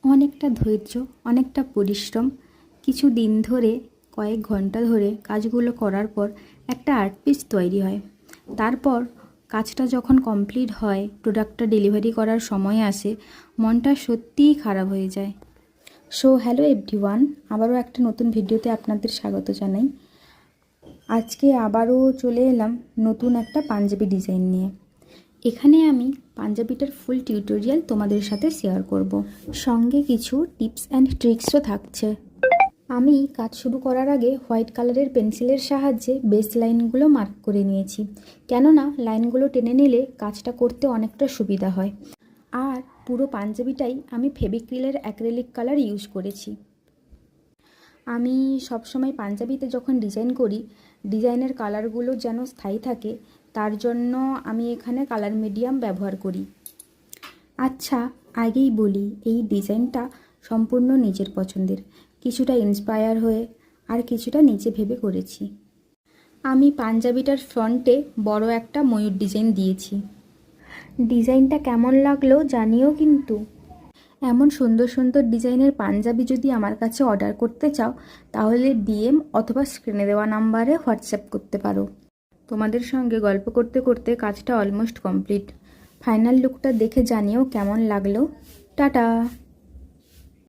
অনেকটা ধৈর্য, অনেকটা পরিশ্রম, কিছু দিন ধরে, কয়েক ঘন্টা ধরে কাজগুলো করার পর একটা আর্ট পিস তৈরি হয়। তারপর কাজটা যখন কমপ্লিট হয়, প্রোডাক্টটা ডেলিভারি করার সময় আসে, মনটা সত্যিই খারাপ হয়ে যায়। সো হ্যালো এভরিওয়ান, আবারও একটা নতুন ভিডিওতে আপনাদের স্বাগত জানাই। আজকে আবারও চলে এলাম নতুন একটা পাঞ্জাবি ডিজাইন নিয়ে। এখানে আমি পাঞ্জাবিটার ফুল টিউটোরিয়াল তোমাদের সাথে শেয়ার করব। সঙ্গে কিছু টিপস অ্যান্ড ট্রিক্সও থাকছে। আমি কাজ শুরু করার আগে হোয়াইট কালারের পেন্সিলের সাহায্যে বেস লাইনগুলো মার্ক করে নিয়েছি, কেননা লাইনগুলো টেনে নিলে কাজটা করতে অনেকটা সুবিধা হয়। আর পুরো পাঞ্জাবিটাই আমি ফেভিক্রিলের অ্যাক্রিলিক কালার ইউজ করেছি। আমি সবসময় পাঞ্জাবিতে যখন ডিজাইন করি, ডিজাইনের কালারগুলো যেন স্থায়ী থাকে, তার জন্য আমি এখানে কালার মিডিয়াম ব্যবহার করি। আচ্ছা, আগেই বলি, এই ডিজাইনটা সম্পূর্ণ নিজের পছন্দের, কিছুটা ইন্সপায়ার হয়ে আর কিছুটা নিচে ভেবে করেছি। আমি পাঞ্জাবিটার ফ্রন্টে বড় একটা ময়ূর ডিজাইন দিয়েছি। ডিজাইনটা কেমন লাগলো জানিও কিন্তু। এমন সুন্দর সুন্দর ডিজাইনের পাঞ্জাবি যদি আমার কাছে অর্ডার করতে চাও, তাহলে ডিএম অথবা স্ক্রিনে দেওয়া নাম্বারে হোয়াটসঅ্যাপ করতে পারো। তোমাদের সঙ্গে গল্প করতে করতে কাজটা অলমোস্ট কমপ্লিট। ফাইনাল লুকটা দেখে জানিও কেমন লাগলো। টাটা।